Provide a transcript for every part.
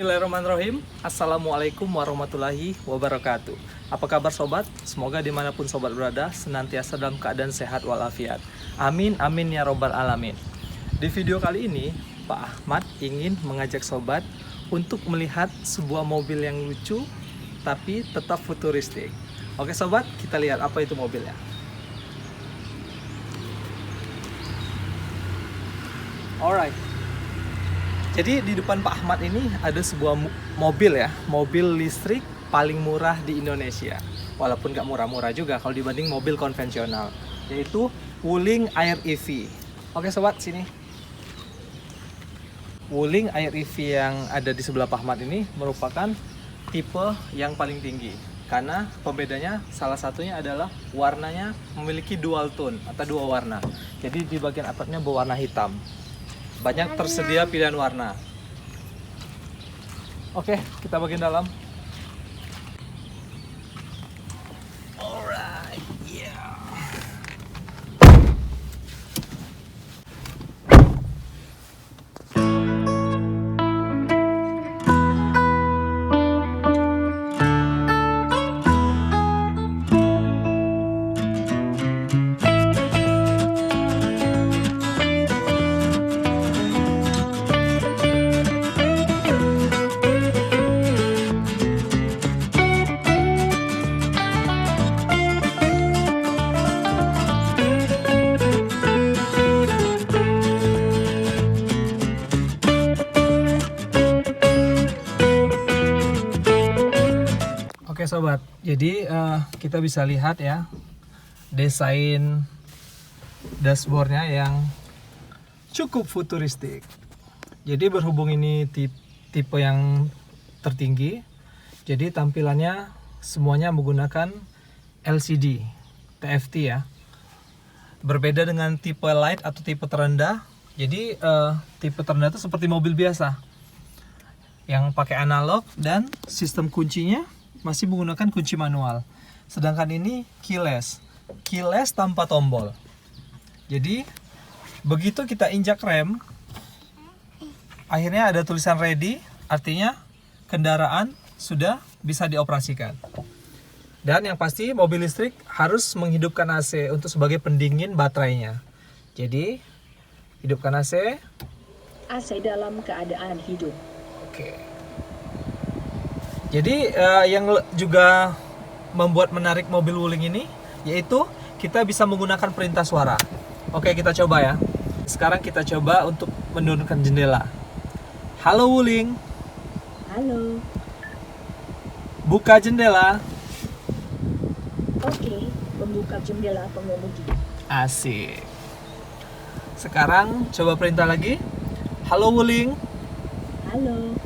Bismillahirrahmanirrahim. Assalamualaikum warahmatullahi wabarakatuh. Apa kabar sobat? Semoga dimanapun sobat berada senantiasa dalam keadaan sehat walafiat. Amin amin ya robbal alamin. Di video kali ini Pak Ahmad ingin mengajak sobat untuk melihat sebuah mobil yang lucu tapi tetap futuristik. Oke sobat, kita lihat apa itu mobilnya. Alright. Jadi di depan Pak Ahmad ini ada sebuah mobil ya, mobil listrik paling murah di Indonesia. Walaupun nggak murah-murah juga kalau dibanding mobil konvensional, yaitu Wuling Air EV. Oke sobat, sini. Wuling Air EV yang ada di sebelah Pak Ahmad ini merupakan tipe yang paling tinggi. Karena pembedanya salah satunya adalah warnanya memiliki dual tone atau dua warna. Jadi di bagian atapnya berwarna hitam. Banyak tersedia pilihan warna. Oke, kita bagian dalam. Alright, yeah. Oke sobat, jadi kita bisa lihat ya desain dashboardnya yang cukup futuristik. Jadi berhubung ini tipe yang tertinggi, jadi tampilannya semuanya menggunakan LCD TFT ya. Berbeda dengan tipe light atau tipe terendah. Jadi tipe terendah itu seperti mobil biasa yang pakai analog dan sistem kuncinya masih menggunakan kunci manual. Sedangkan ini keyless tanpa tombol. Jadi begitu kita injak rem, akhirnya ada tulisan ready, artinya kendaraan sudah bisa dioperasikan. Dan yang pasti mobil listrik harus menghidupkan AC untuk sebagai pendingin baterainya. Jadi hidupkan AC. AC dalam keadaan hidup. Oke. Jadi yang juga membuat menarik mobil Wuling ini yaitu kita bisa menggunakan perintah suara. Oke, kita coba ya. Sekarang kita coba untuk menurunkan jendela. Halo Wuling. Halo. Buka jendela. Oke, membuka jendela pengemudi. Asik. Sekarang coba perintah lagi. Halo Wuling. Halo.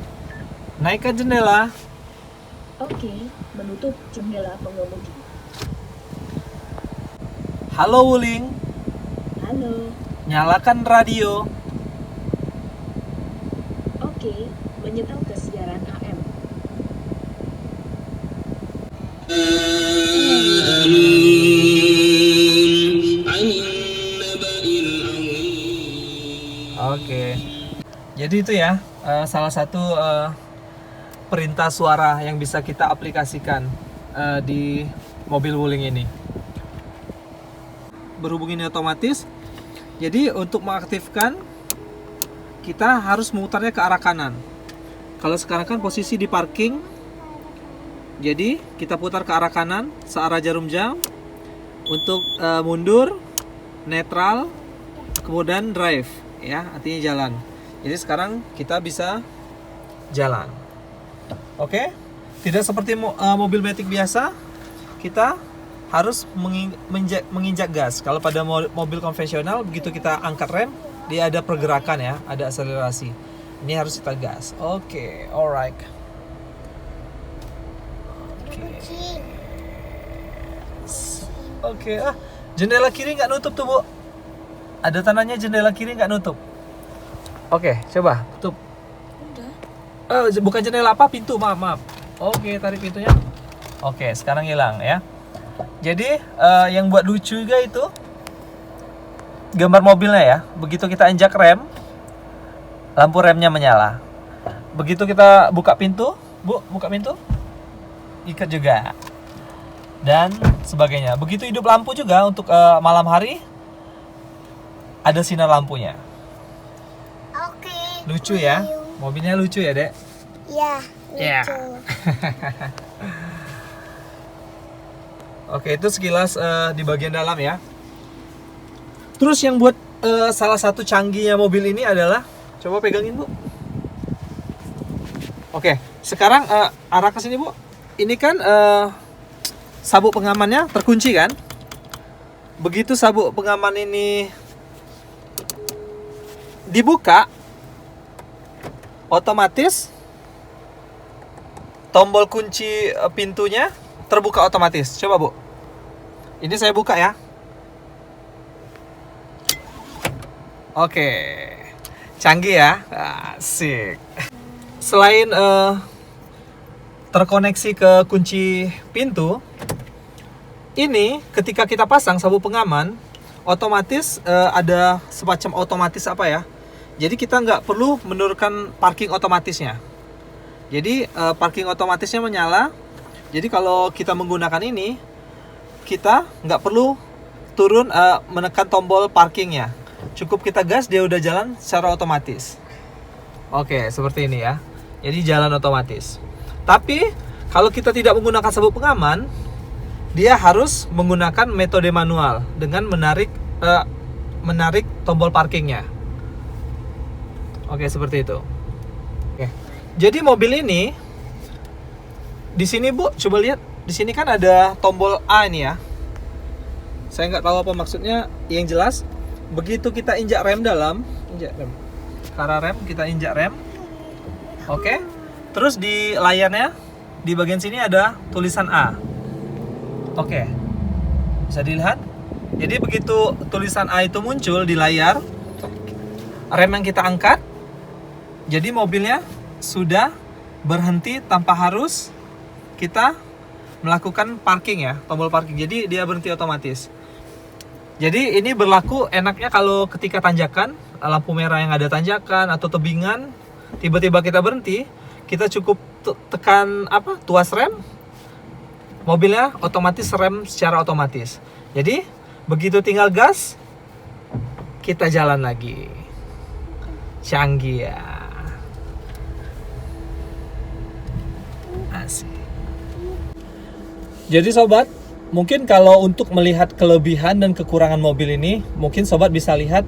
Naikkan jendela. Oke, menutup jendela pengemudi. Halo Wuling. Halo. Nyalakan radio. Oke, menyetel ke siaran AM. Oke. Jadi itu ya salah satu perintah suara yang bisa kita aplikasikan di mobil Wuling ini. Berhubung ini otomatis, jadi untuk mengaktifkan kita harus memutarnya ke arah kanan. Kalau sekarang kan posisi di parking, jadi kita putar ke arah kanan searah jarum jam untuk mundur, netral, kemudian drive ya, artinya jalan. Jadi sekarang kita bisa jalan. Oke, tidak seperti mobil matic biasa, kita harus menginjak gas. Kalau pada mobil konvensional, begitu kita angkat rem, dia ada pergerakan ya, ada akselerasi. Ini harus kita gas. Oke, alright. Oke, jendela kiri nggak nutup tuh Bu. Ada tandanya jendela kiri nggak nutup. Oke, coba tutup. Bukan jendela apa, pintu, maaf. Oke, tarik pintunya. Oke, sekarang hilang ya. Jadi yang buat lucu juga itu gambar mobilnya ya. Begitu kita injak rem, lampu remnya menyala. begitu kita buka pintu, Bu, buka pintu, ikat juga. Dan sebagainya. Begitu hidup lampu juga untuk malam hari, ada sinar lampunya. Oke. Lucu ya? Mobilnya lucu ya, Dek? Ya, Ya. lucu. Oke, itu sekilas di bagian dalam ya. Terus yang buat salah satu canggihnya mobil ini adalah, coba pegangin, Bu. Oke, sekarang arah ke sini, Bu. Ini kan sabuk pengamannya terkunci kan? Begitu sabuk pengaman ini dibuka, otomatis tombol kunci pintunya terbuka otomatis. Coba, Bu. Ini saya buka ya. Oke. Canggih ya. Asik. Selain terkoneksi ke kunci pintu, ini ketika kita pasang sabuk pengaman, otomatis ada semacam otomatis apa ya? Jadi kita nggak perlu menurunkan parking otomatisnya. Jadi parking otomatisnya menyala. Jadi kalau kita menggunakan ini, kita nggak perlu turun menekan tombol parkingnya. Cukup kita gas, dia udah jalan secara otomatis. Oke, seperti ini ya. Jadi jalan otomatis. Tapi kalau kita tidak menggunakan sabuk pengaman, dia harus menggunakan metode manual dengan menarik tombol parkingnya. Oke, seperti itu. Oke. Jadi mobil ini di sini, Bu, coba lihat. Di sini kan ada tombol A ini ya. Saya nggak tahu apa maksudnya. Yang jelas, begitu kita injak rem dalam, injak rem. Karena rem, kita injak rem. Oke. Terus di layarnya, di bagian sini ada tulisan A. Oke. Bisa dilihat. Jadi begitu tulisan A itu muncul di layar, rem yang kita angkat, jadi mobilnya sudah berhenti tanpa harus kita melakukan parking ya, tombol parking. Jadi dia berhenti otomatis. Jadi ini berlaku enaknya kalau ketika tanjakan, lampu merah yang ada tanjakan atau tebingan, tiba-tiba kita berhenti, kita cukup tekan tuas rem, mobilnya otomatis rem secara otomatis. Jadi begitu tinggal gas, kita jalan lagi. Canggih ya. Asik. Jadi sobat, mungkin kalau untuk melihat kelebihan dan kekurangan mobil ini, mungkin sobat bisa lihat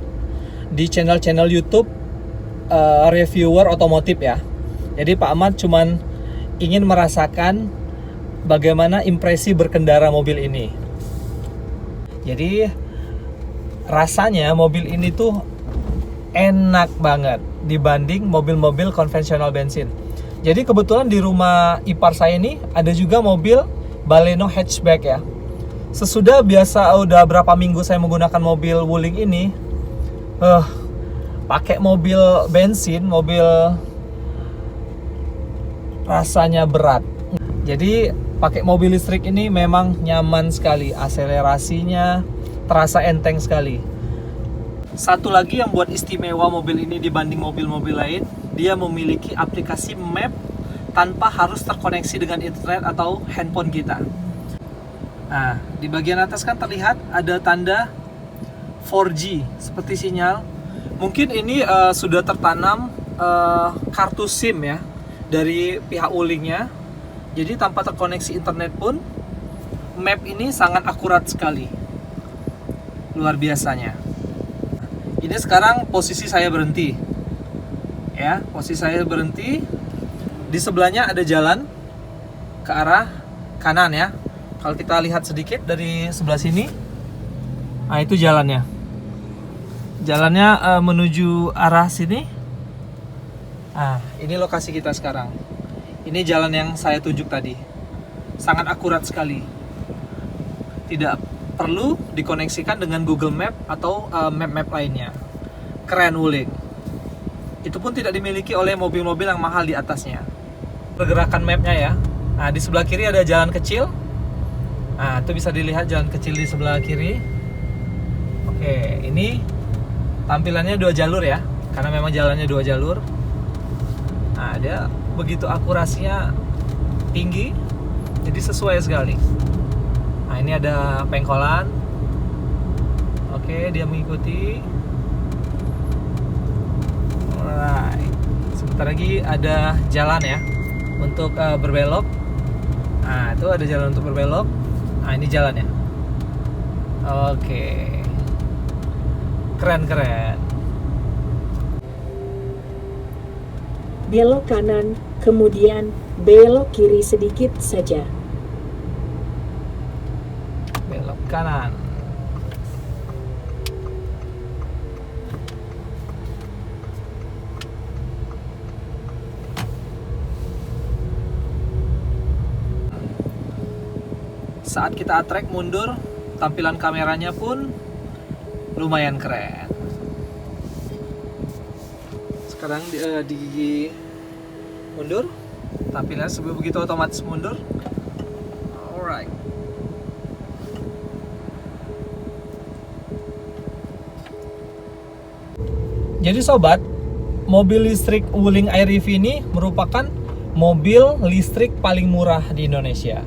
di channel-channel YouTube reviewer otomotif ya. Jadi Pak Ahmad cuman ingin merasakan bagaimana impresi berkendara mobil ini. Jadi rasanya mobil ini tuh enak banget dibanding mobil-mobil konvensional bensin. Jadi kebetulan di rumah ipar saya ini ada juga mobil Baleno hatchback ya. Sesudah biasa udah berapa minggu saya menggunakan mobil Wuling ini, pakai mobil bensin, mobil rasanya berat. Jadi pakai mobil listrik ini memang nyaman sekali, akselerasinya terasa enteng sekali. Satu lagi yang buat istimewa mobil ini dibanding mobil-mobil lain, dia memiliki aplikasi map tanpa harus terkoneksi dengan internet atau handphone kita. Nah, di bagian atas kan terlihat ada tanda 4G seperti sinyal. Mungkin ini sudah tertanam kartu SIM ya dari pihak Wulingnya. Jadi tanpa terkoneksi internet pun map ini sangat akurat sekali. Luar biasanya. Ini sekarang posisi saya berhenti. Ya, posisi saya berhenti. Di sebelahnya ada jalan ke arah kanan ya. Kalau kita lihat sedikit dari sebelah sini, nah itu jalannya. Jalannya menuju arah sini. Nah, ini lokasi kita sekarang. Ini jalan yang saya tunjuk tadi. Sangat akurat sekali. Tidak perlu dikoneksikan dengan Google Map atau map-map lainnya. Keren Wuling. Itu pun tidak dimiliki oleh mobil-mobil yang mahal di atasnya. Pergerakan mapnya ya. Nah, di sebelah kiri ada jalan kecil. Nah, itu bisa dilihat jalan kecil di sebelah kiri. Oke, ini tampilannya 2 jalur ya. Karena memang jalannya 2 jalur. Nah, dia begitu akurasinya tinggi, jadi sesuai sekali. Nah, ini ada pengkolan. Oke, dia mengikuti. Alright. Sebentar lagi ada jalan ya untuk berbelok. Nah, itu ada jalan untuk berbelok. Nah, ini jalannya. Oke. Keren. Belok kanan, kemudian belok kiri sedikit saja. Belok kanan. Saat kita attract mundur, tampilan kameranya pun lumayan keren. Sekarang di mundur, tampilannya begitu otomatis mundur. Alright. Jadi sobat, mobil listrik Wuling Air EV ini merupakan mobil listrik paling murah di Indonesia.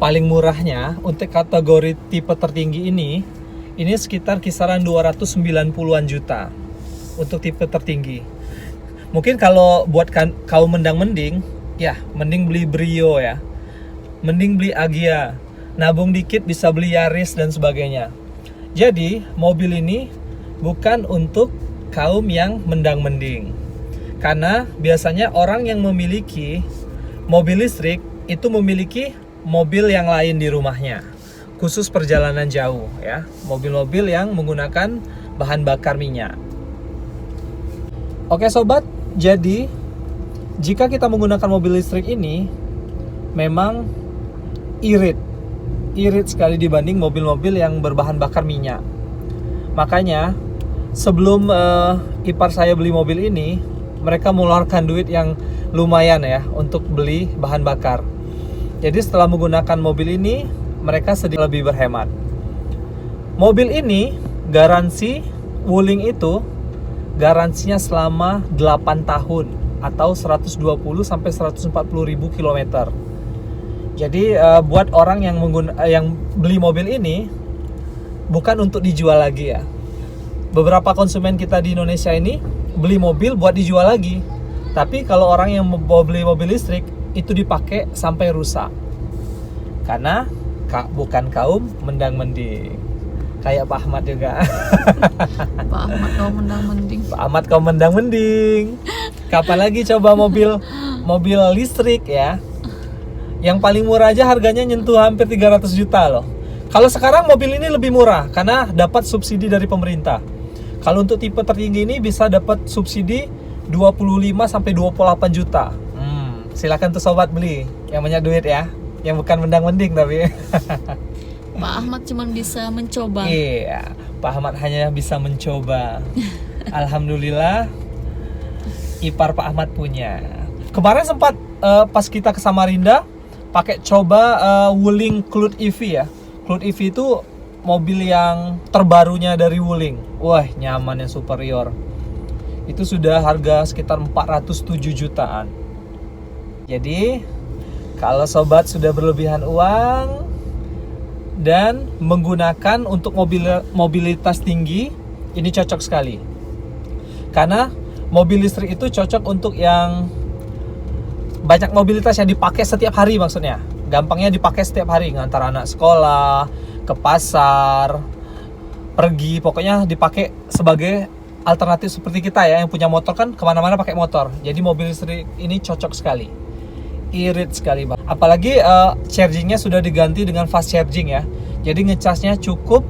Paling murahnya untuk kategori tipe tertinggi ini sekitar kisaran 290-an juta untuk tipe tertinggi. Mungkin kalau buat kaum mendang-mending, ya mending beli Brio ya, mending beli Agya, nabung dikit bisa beli Yaris dan sebagainya. Jadi mobil ini bukan untuk kaum yang mendang-mending, karena biasanya orang yang memiliki mobil listrik itu memiliki mobil yang lain di rumahnya, khusus perjalanan jauh ya, mobil-mobil yang menggunakan bahan bakar minyak. Oke sobat, jadi jika kita menggunakan mobil listrik ini memang irit sekali dibanding mobil-mobil yang berbahan bakar minyak. Makanya sebelum ipar saya beli mobil ini, mereka mengeluarkan duit yang lumayan ya untuk beli bahan bakar. Jadi setelah menggunakan mobil ini, mereka sedikit lebih berhemat. Mobil ini garansi Wuling itu garansinya selama 8 tahun atau 120 sampai 140 ribu kilometer. Jadi buat orang yang beli mobil ini bukan untuk dijual lagi ya. Beberapa konsumen kita di Indonesia ini beli mobil buat dijual lagi. Tapi kalau orang yang mau beli mobil listrik itu dipakai sampai rusak. Karena bukan kaum mendang-mending. Kayak Pak Ahmad juga. Pak Ahmad kaum mendang-mending. Pak Ahmad kaum mendang-mending. Kapan lagi coba mobil listrik ya? Yang paling murah aja harganya nyentuh hampir 300 juta loh. Kalau sekarang mobil ini lebih murah karena dapat subsidi dari pemerintah. Kalau untuk tipe tertinggi ini bisa dapat subsidi 25 sampai 28 juta. Silakan tuh sobat beli yang banyak duit ya, yang bukan mendang-mending tapi. Pak Ahmad cuma bisa mencoba. Iya, Pak Ahmad hanya bisa mencoba. Alhamdulillah ipar Pak Ahmad punya. Kemarin sempat pas kita ke Samarinda pakai coba Wuling Cloud EV ya. Cloud EV itu mobil yang terbarunya dari Wuling. Wah, nyaman yang superior. Itu sudah harga sekitar 407 jutaan. Jadi kalau sobat sudah berlebihan uang dan menggunakan untuk mobilitas tinggi, ini cocok sekali. Karena mobil listrik itu cocok untuk yang banyak mobilitas yang dipakai setiap hari, maksudnya gampangnya dipakai setiap hari, ngantar anak sekolah, ke pasar, pergi, pokoknya dipakai sebagai alternatif seperti kita ya, yang punya motor kan kemana-mana pakai motor. Jadi mobil listrik ini cocok sekali, irit sekali bang. Apalagi chargingnya sudah diganti dengan fast charging ya, jadi ngecasnya cukup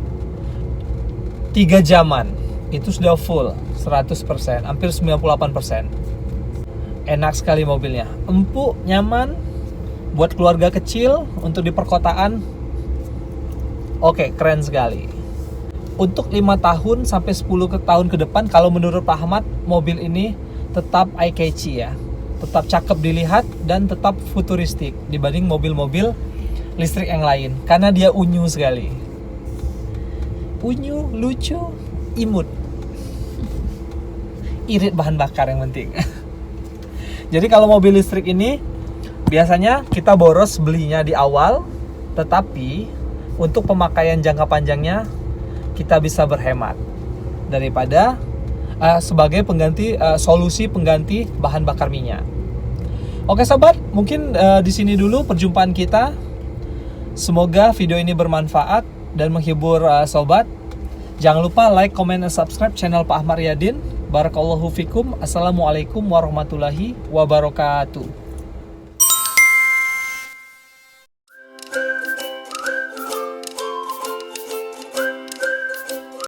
3 jaman itu sudah full 100%, hampir 98%. Enak sekali mobilnya, empuk, nyaman buat keluarga kecil untuk di perkotaan. Oke, keren sekali. Untuk 5 tahun sampai 10 tahun ke depan, kalau menurut Pak Ahmad, mobil ini tetap eye-catchy ya, tetap cakep dilihat dan tetap futuristik dibanding mobil-mobil listrik yang lain, karena dia unyu sekali. Unyu, lucu, imut, irit bahan bakar yang penting. Jadi kalau mobil listrik ini biasanya kita boros belinya di awal, tetapi untuk pemakaian jangka panjangnya kita bisa berhemat daripada sebagai pengganti solusi pengganti bahan bakar minyak. Oke sobat, mungkin di sini dulu perjumpaan kita. Semoga video ini bermanfaat dan menghibur sobat. Jangan lupa like, comment, dan subscribe channel Pak Ahmad Riyadin. Barakallahu fikum. Assalamualaikum warahmatullahi wabarakatuh.